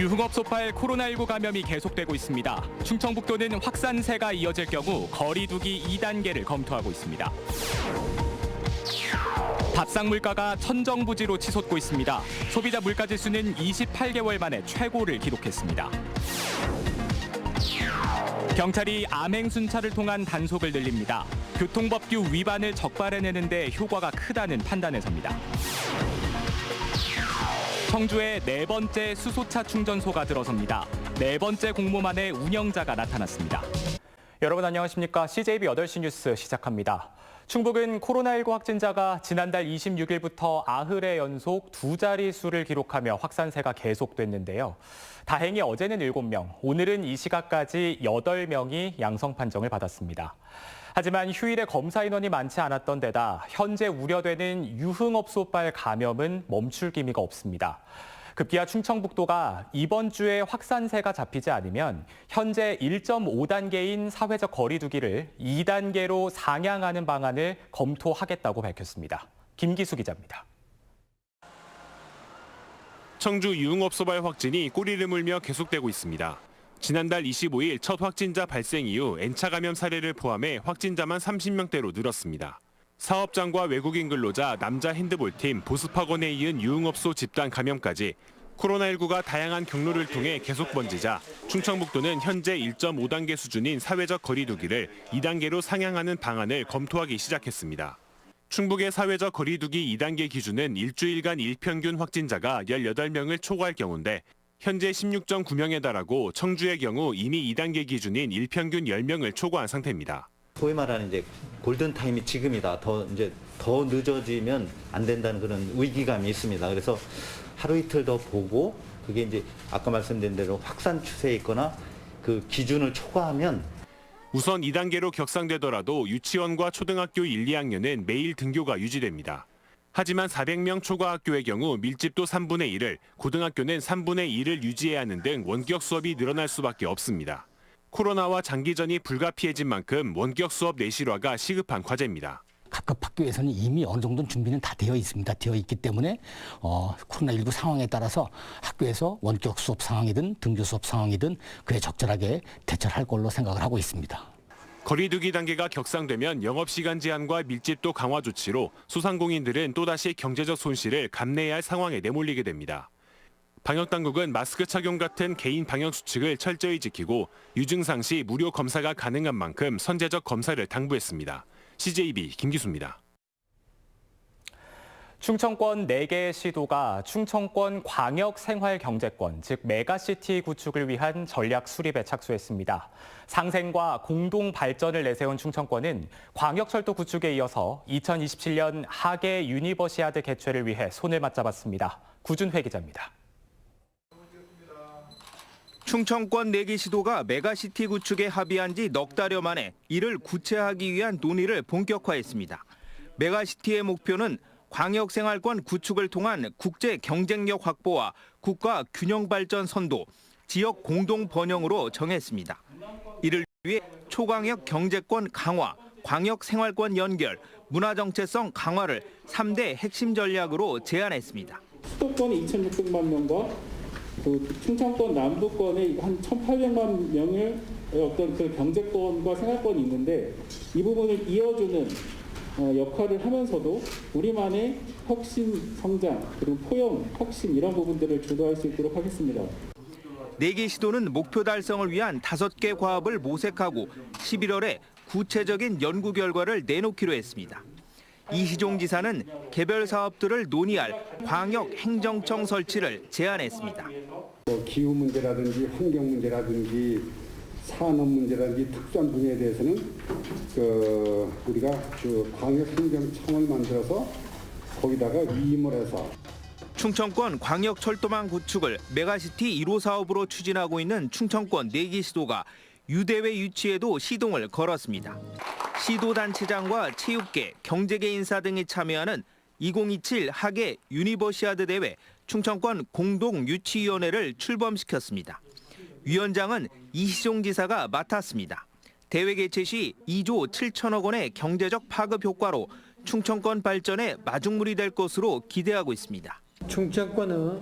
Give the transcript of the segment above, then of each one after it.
유흥업소발 코로나19 감염이 계속되고 있습니다. 충청북도는 확산세가 이어질 경우 거리두기 2단계를 검토하고 있습니다. 밥상 물가가 천정부지로 치솟고 있습니다. 소비자 물가지수는 28개월 만에 최고를 기록했습니다. 경찰이 암행순찰을 통한 단속을 늘립니다. 교통법규 위반을 적발해내는 데 효과가 크다는 판단에서입니다. 청주에 네 번째 수소차 충전소가 들어섭니다. 네 번째 공모만에 운영자가 나타났습니다. 여러분 안녕하십니까? CJB 8시 뉴스 시작합니다. 충북은 코로나19 확진자가 지난달 26일부터 90회 연속 두 자릿수를 기록하며 확산세가 계속됐는데요. 다행히 어제는 7명, 오늘은 이 시각까지 8명이 양성 판정을 받았습니다. 하지만 휴일에 검사 인원이 많지 않았던 데다 현재 우려되는 유흥업소발 감염은 멈출 기미가 없습니다. 급기야 충청북도가 이번 주에 확산세가 잡히지 않으면 현재 1.5단계인 사회적 거리 두기를 2단계로 상향하는 방안을 검토하겠다고 밝혔습니다. 김기수 기자입니다. 청주 유흥업소발 확진이 꼬리를 물며 계속되고 있습니다. 지난달 25일 첫 확진자 발생 이후 N차 감염 사례를 포함해 확진자만 30명대로 늘었습니다. 사업장과 외국인 근로자, 남자 핸드볼팀, 보습학원에 이은 유흥업소 집단 감염까지 코로나19가 다양한 경로를 통해 계속 번지자 충청북도는 현재 1.5단계 수준인 사회적 거리 두기를 2단계로 상향하는 방안을 검토하기 시작했습니다. 충북의 사회적 거리 두기 2단계 기준은 일주일간 일평균 확진자가 18명을 초과할 경우인데 현재 16.9명에 달하고 청주의 경우 이미 2단계 기준인 일평균 10명을 초과한 상태입니다. 소위 말하는 골든 타임이 지금이다. 더 늦어지면 안 된다는 그런 위기감이 있습니다. 그래서 하루 이틀 더 보고 그게 이제 아까 말씀드린 대로 확산 추세에 있거나 그 기준을 초과하면 우선 2단계로 격상되더라도 유치원과 초등학교 1, 2학년은 매일 등교가 유지됩니다. 하지만 400명 초과 학교의 경우 밀집도 3분의 1을, 고등학교는 3분의 1을 유지해야 하는 등 원격 수업이 늘어날 수밖에 없습니다. 코로나와 장기전이 불가피해진 만큼 원격 수업 내실화가 시급한 과제입니다. 각급 학교에서는 이미 어느 정도는 준비는 다 되어 있습니다. 되어 있기 때문에 코로나19 상황에 따라서 학교에서 원격 수업 상황이든 등교 수업 상황이든 그에 적절하게 대처를 할 걸로 생각을 하고 있습니다. 거리두기 단계가 격상되면 영업시간 제한과 밀집도 강화 조치로 소상공인들은 또다시 경제적 손실을 감내해야 할 상황에 내몰리게 됩니다. 방역당국은 마스크 착용 같은 개인 방역 수칙을 철저히 지키고 유증상 시 무료 검사가 가능한 만큼 선제적 검사를 당부했습니다. CJB 김기수입니다. 충청권 4개의 시도가 충청권 광역생활경제권, 즉 메가시티 구축을 위한 전략 수립에 착수했습니다. 상생과 공동 발전을 내세운 충청권은 광역철도 구축에 이어서 2027년 하계 유니버시아드 개최를 위해 손을 맞잡았습니다. 구준회 기자입니다. 충청권 4개 시도가 메가시티 구축에 합의한 지 넉 달여 만에 이를 구체화하기 위한 논의를 본격화했습니다. 메가시티의 목표는 광역생활권 구축을 통한 국제 경쟁력 확보와 국가 균형 발전 선도, 지역 공동 번영으로 정했습니다. 이를 위해 초광역 경제권 강화, 광역생활권 연결, 문화정체성 강화를 3대 핵심 전략으로 제안했습니다. 수도권이 2,600만 명과 충청권 남부권에 한 1,800만 명의 어떤 그 경제권과 생활권이 있는데 이 부분을 이어주는 역할을 하면서도 우리만의 혁신, 성장, 그리고 포용, 혁신 이런 부분들을 주도할 수 있도록 하겠습니다. 4개 시도는 목표 달성을 위한 5개 과업을 모색하고 11월에 구체적인 연구 결과를 내놓기로 했습니다. 이희종 지사는 개별 사업들을 논의할 광역 행정청 설치를 제안했습니다. 기후 문제라든지 환경 문제라든지 산업 문제라든지 특수한 분야에 대해서는 우리가 광역 행정청을 만들어서 거기다가 위임을 해서 충청권 광역철도망 구축을 메가시티 1호 사업으로 추진하고 있는 충청권 4개 시도가 유대회 유치에도 시동을 걸었습니다. 시도단체장과 체육계, 경제계 인사 등이 참여하는 2027 하계 유니버시아드 대회 충청권 공동유치위원회를 출범시켰습니다. 위원장은 이희종 지사가 맡았습니다. 대회 개최 시 2조 7천억 원의 경제적 파급 효과로 충청권 발전에 마중물이 될 것으로 기대하고 있습니다. 충청권의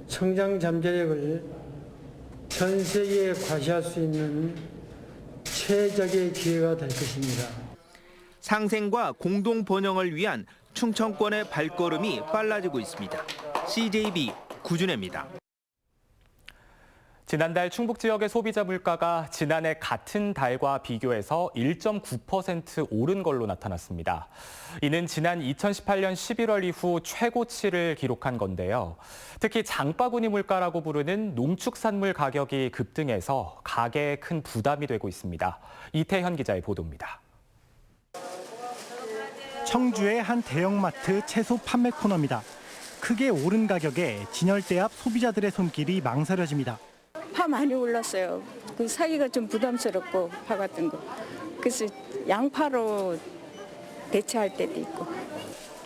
성장 잠재력을 전 세계에 과시할 수 있는 최적의 기회가 될 것입니다. 상생과 공동 번영을 위한 충청권의 발걸음이 빨라지고 있습니다. CJB 구준혜입니다. 지난달 충북 지역의 소비자 물가가 지난해 같은 달과 비교해서 1.9% 오른 걸로 나타났습니다. 이는 지난 2018년 11월 이후 최고치를 기록한 건데요. 특히 장바구니 물가라고 부르는 농축산물 가격이 급등해서 가게에 큰 부담이 되고 있습니다. 이태현 기자의 보도입니다. 청주의 한 대형마트 채소 판매 코너입니다. 크게 오른 가격에 진열대 앞 소비자들의 손길이 망설여집니다. 파 많이 올랐어요. 그 사기가 좀 부담스럽고 파 같은 거. 그래서 양파로 대체할 때도 있고.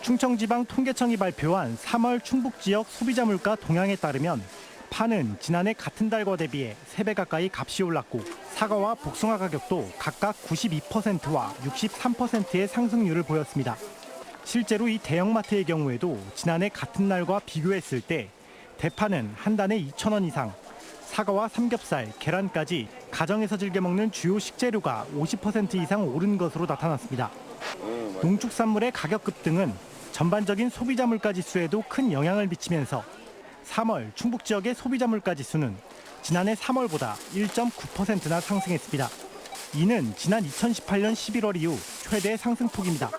충청지방통계청이 발표한 3월 충북 지역 소비자 물가 동향에 따르면 파는 지난해 같은 달과 대비해 3배 가까이 값이 올랐고 사과와 복숭아 가격도 각각 92%와 63%의 상승률을 보였습니다. 실제로 이 대형마트의 경우에도 지난해 같은 날과 비교했을 때 대파는 한 단에 2,000원 이상, 사과와 삼겹살, 계란까지 가정에서 즐겨 먹는 주요 식재료가 50% 이상 오른 것으로 나타났습니다. 농축산물의 가격 급등은 전반적인 소비자 물가 지수에도 큰 영향을 미치면서 3월 충북 지역의 소비자 물가 지수는 지난해 3월보다 1.9%나 상승했습니다. 이는 지난 2018년 11월 이후 최대 상승폭입니다.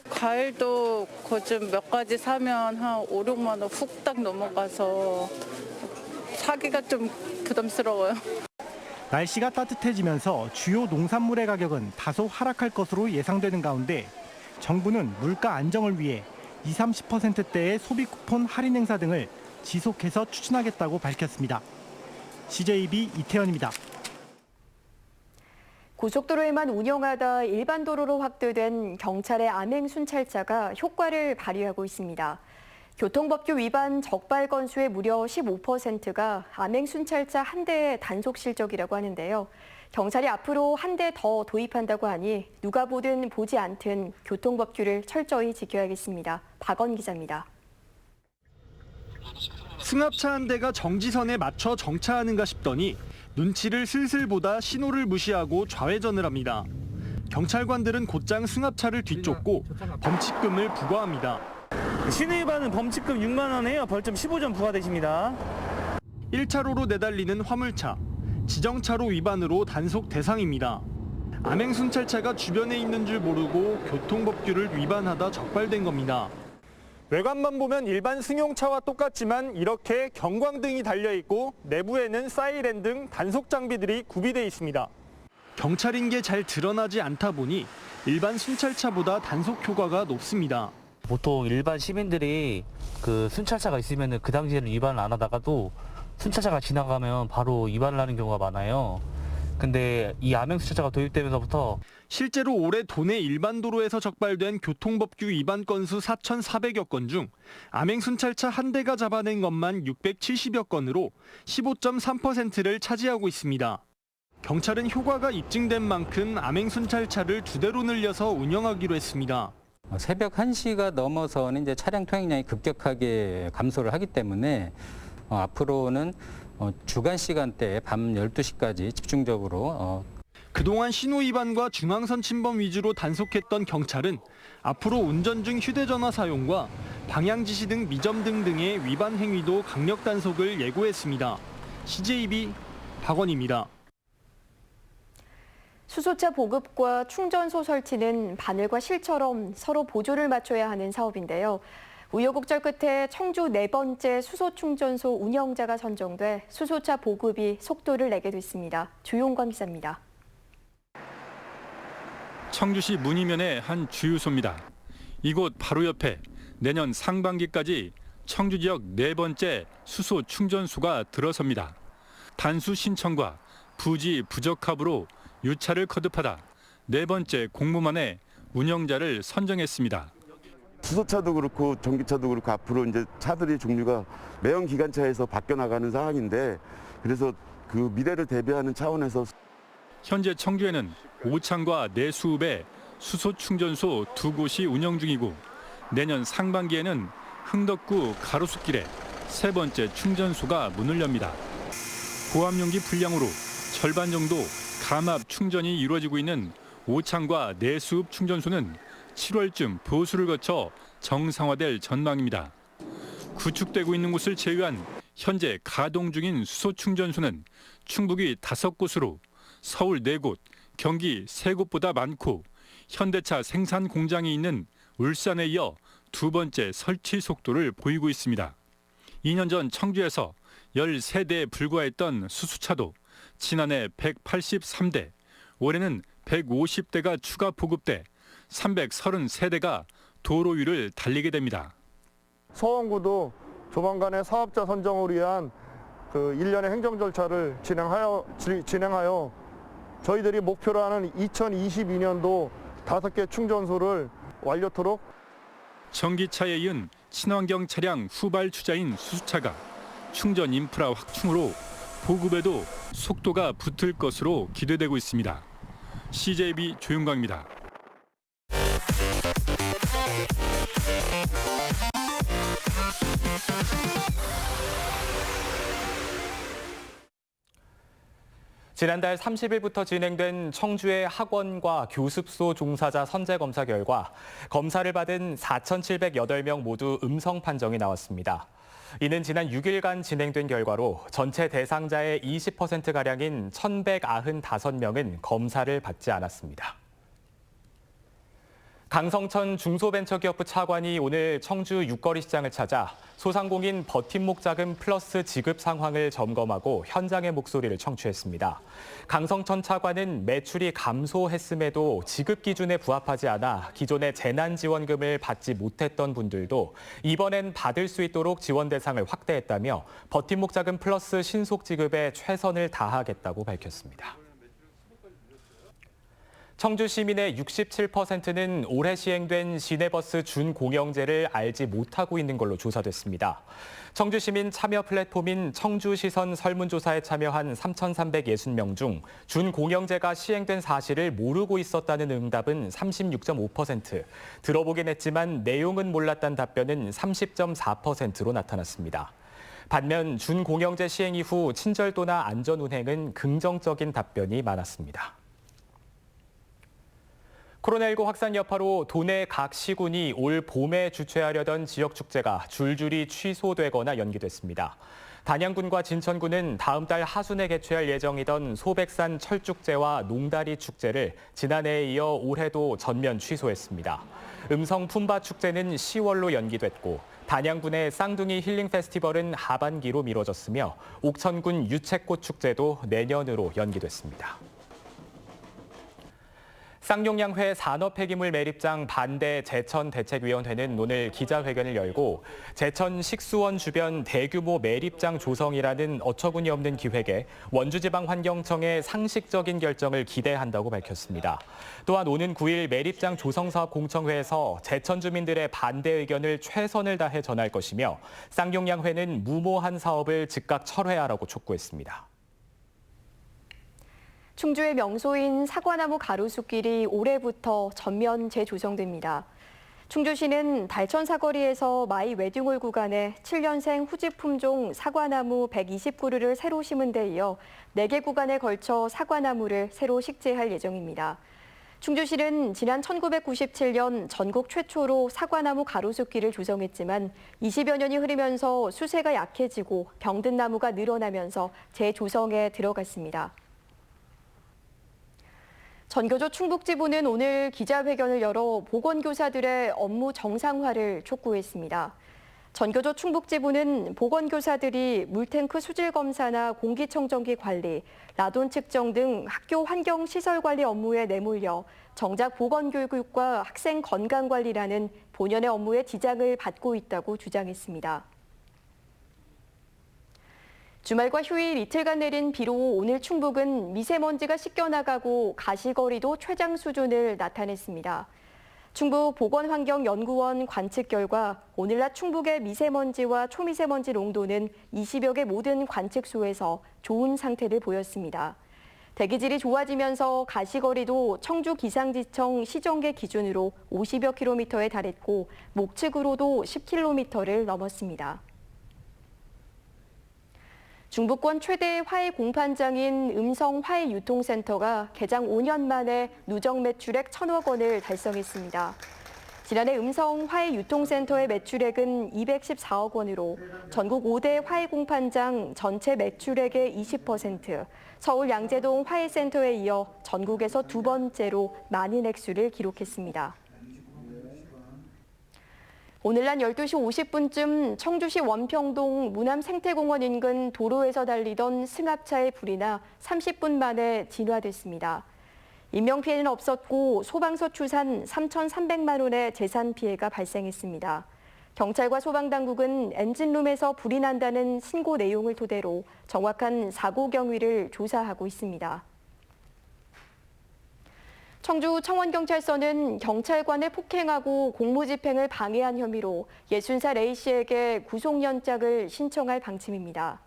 과일도 거좀 몇 가지 사면 한 5, 6만 원 훅딱 넘어가서 사기가 좀 부담스러워요. 날씨가 따뜻해지면서 주요 농산물의 가격은 다소 하락할 것으로 예상되는 가운데 정부는 물가 안정을 위해 20, 30%대의 소비 쿠폰 할인 행사 등을 지속해서 추진하겠다고 밝혔습니다. CJB 이태현입니다. 고속도로에만 운영하다 일반 도로로 확대된 경찰의 암행 순찰차가 효과를 발휘하고 있습니다. 교통법규 위반 적발 건수의 무려 15%가 암행 순찰차 한 대의 단속 실적이라고 하는데요. 경찰이 앞으로 한 대 더 도입한다고 하니 누가 보든 보지 않든 교통법규를 철저히 지켜야겠습니다. 박원 기자입니다. 승합차 한 대가 정지선에 맞춰 정차하는가 싶더니 눈치를 슬슬 보다 신호를 무시하고 좌회전을 합니다. 경찰관들은 곧장 승합차를 뒤쫓고 범칙금을 부과합니다. 신호 위반은 범칙금 6만 원에요. 벌점 15점 부과되십니다. 1차로로 내달리는 화물차, 지정차로 위반으로 단속 대상입니다. 암행 순찰차가 주변에 있는 줄 모르고 교통법규를 위반하다 적발된 겁니다. 외관만 보면 일반 승용차와 똑같지만 이렇게 경광등이 달려있고 내부에는 사이렌 등 단속 장비들이 구비돼 있습니다. 경찰인 게 잘 드러나지 않다 보니 일반 순찰차보다 단속 효과가 높습니다. 보통 일반 시민들이 그 순찰차가 있으면 그 당시에는 위반을 안 하다가도 순찰차가 지나가면 바로 위반을 하는 경우가 많아요. 근데 이 암행 순찰차가 도입되면서부터 실제로 올해 도내 일반 도로에서 적발된 교통법규 위반 건수 4,400여 건 중 암행 순찰차 한 대가 잡아낸 것만 670여 건으로 15.3%를 차지하고 있습니다. 경찰은 효과가 입증된 만큼 암행 순찰차를 2대로 늘려서 운영하기로 했습니다. 새벽 1시가 넘어서는 이제 차량 통행량이 급격하게 감소를 하기 때문에 앞으로는 주간 시간대에 밤 12시까지 집중적으로 그동안 신호 위반과 중앙선 침범 위주로 단속했던 경찰은 앞으로 운전 중 휴대전화 사용과 방향 지시 등 미점등 등의 위반 행위도 강력 단속을 예고했습니다. CJB 박원입니다. 수소차 보급과 충전소 설치는 바늘과 실처럼 서로 보조를 맞춰야 하는 사업인데요. 우여곡절 끝에 청주 4번째 수소충전소 운영자가 선정돼 수소차 보급이 속도를 내게 됐습니다. 조용관 기자입니다. 청주시 문의면의 한 주유소입니다. 이곳 바로 옆에 내년 상반기까지 청주 지역 4번째 수소 충전소가 들어섭니다. 단수 신청과 부지 부적합으로 유차를 거듭하다 4번째 공모만에 운영자를 선정했습니다. 수소차도 그렇고 전기차도 그렇고 앞으로 이제 차들의 종류가 매형 기관차에서 바뀌어 나가는 상황인데 그래서 그 미래를 대비하는 차원에서 현재 청주에는 오창과 내수읍에 수소 충전소 2곳이 운영 중이고 내년 상반기에는 흥덕구 가로수길에 3번째 충전소가 문을 엽니다. 고압용기 불량으로 절반 정도 감압 충전이 이루어지고 있는 오창과 내수읍 충전소는 7월쯤 보수를 거쳐 정상화될 전망입니다. 구축되고 있는 곳을 제외한 현재 가동 중인 수소 충전소는 충북이 5곳으로 서울 4곳, 경기 3곳보다 많고 현대차 생산 공장이 있는 울산에 이어 두 번째 설치 속도를 보이고 있습니다. 2년 전 청주에서 13대에 불과했던 수소차도 지난해 183대, 올해는 150대가 추가 보급돼 333대가 도로 위를 달리게 됩니다. 서원구도 조만간에 사업자 선정을 위한 일련의 행정 절차를 진행하여 저희들이 목표로 하는 2022년도 5개 충전소를 완료토록. 전기차에 이은 친환경 차량 후발 주자인 수소차가 충전 인프라 확충으로 보급에도 속도가 붙을 것으로 기대되고 있습니다. CJB 조윤광입니다. 지난달 30일부터 진행된 청주의 학원과 교습소 종사자 선제 검사 결과 검사를 받은 4,708명 모두 음성 판정이 나왔습니다. 이는 지난 6일간 진행된 결과로 전체 대상자의 20%가량인 1,195명은 검사를 받지 않았습니다. 강성천 중소벤처기업부 차관이 오늘 청주 육거리 시장을 찾아 소상공인 버팀목 자금 플러스 지급 상황을 점검하고 현장의 목소리를 청취했습니다. 강성천 차관은 매출이 감소했음에도 지급 기준에 부합하지 않아 기존의 재난지원금을 받지 못했던 분들도 이번엔 받을 수 있도록 지원 대상을 확대했다며 버팀목 자금 플러스 신속 지급에 최선을 다하겠다고 밝혔습니다. 청주 시민의 67%는 올해 시행된 시내버스 준공영제를 알지 못하고 있는 걸로 조사됐습니다. 청주 시민 참여 플랫폼인 청주시선 설문조사에 참여한 3,360명 중 준공영제가 시행된 사실을 모르고 있었다는 응답은 36.5%, 들어보긴 했지만 내용은 몰랐다는 답변은 30.4%로 나타났습니다. 반면 준공영제 시행 이후 친절도나 안전운행은 긍정적인 답변이 많았습니다. 코로나19 확산 여파로 도내 각 시군이 올 봄에 주최하려던 지역축제가 줄줄이 취소되거나 연기됐습니다. 단양군과 진천군은 다음 달 하순에 개최할 예정이던 소백산 철축제와 농다리 축제를 지난해에 이어 올해도 전면 취소했습니다. 음성 품바 축제는 10월로 연기됐고 단양군의 쌍둥이 힐링 페스티벌은 하반기로 미뤄졌으며 옥천군 유채꽃 축제도 내년으로 연기됐습니다. 쌍용양회 산업폐기물 매립장 반대 제천대책위원회는 오늘 기자회견을 열고 제천 식수원 주변 대규모 매립장 조성이라는 어처구니 없는 기획에 원주지방환경청의 상식적인 결정을 기대한다고 밝혔습니다. 또한 오는 9일 매립장 조성사업 공청회에서 제천 주민들의 반대 의견을 최선을 다해 전할 것이며 쌍용양회는 무모한 사업을 즉각 철회하라고 촉구했습니다. 충주의 명소인 사과나무 가로수길이 올해부터 전면 재조성됩니다. 충주시는 달천 사거리에서 마이 웨딩홀 구간에 7년생 후지 품종 사과나무 120그루를 새로 심은 데 이어 4개 구간에 걸쳐 사과나무를 새로 식재할 예정입니다. 충주시는 지난 1997년 전국 최초로 사과나무 가로수길을 조성했지만 20여 년이 흐르면서 수세가 약해지고 병든 나무가 늘어나면서 재조성에 들어갔습니다. 전교조 충북지부는 오늘 기자회견을 열어 보건교사들의 업무 정상화를 촉구했습니다. 전교조 충북지부는 보건교사들이 물탱크 수질 검사나 공기청정기 관리, 라돈 측정 등 학교 환경 시설 관리 업무에 내몰려 정작 보건교육과 학생 건강관리라는 본연의 업무에 지장을 받고 있다고 주장했습니다. 주말과 휴일 이틀간 내린 비로 오늘 충북은 미세먼지가 씻겨나가고 가시거리도 최장 수준을 나타냈습니다. 충북 보건환경연구원 관측 결과 오늘 낮 충북의 미세먼지와 초미세먼지 농도는 20여 개 모든 관측소에서 좋은 상태를 보였습니다. 대기질이 좋아지면서 가시거리도 청주 기상지청 시정계 기준으로 50여 킬로미터에 달했고 목측으로도 10킬로미터를 넘었습니다. 중부권 최대 화훼 공판장인 음성화훼유통센터가 개장 5년 만에 누적 매출액 1,000억 원을 달성했습니다. 지난해 음성화훼유통센터의 매출액은 214억 원으로 전국 5대 화훼공판장 전체 매출액의 20%, 서울 양재동 화훼센터에 이어 전국에서 두 번째로 많은 액수를 기록했습니다. 오늘 낮 12시 50분쯤 청주시 원평동 무남생태공원 인근 도로에서 달리던 승합차에 불이 나 30분 만에 진화됐습니다. 인명피해는 없었고 소방서 추산 3,300만 원의 재산 피해가 발생했습니다. 경찰과 소방당국은 엔진룸에서 불이 난다는 신고 내용을 토대로 정확한 사고 경위를 조사하고 있습니다. 청주 청원경찰서는 경찰관을 폭행하고 공무집행을 방해한 혐의로 60살 A씨에게 구속영장을 신청할 방침입니다.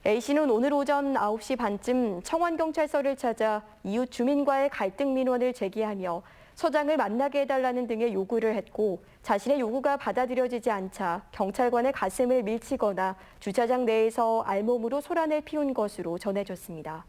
A씨는 오늘 오전 9시 반쯤 청원경찰서를 찾아 이웃 주민과의 갈등 민원을 제기하며 서장을 만나게 해달라는 등의 요구를 했고 자신의 요구가 받아들여지지 않자 경찰관의 가슴을 밀치거나 주차장 내에서 알몸으로 소란을 피운 것으로 전해졌습니다.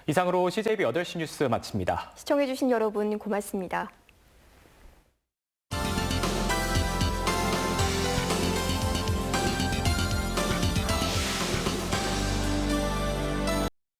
이상으로 CJB 8시 뉴스 마칩니다. 시청해주신 여러분 고맙습니다.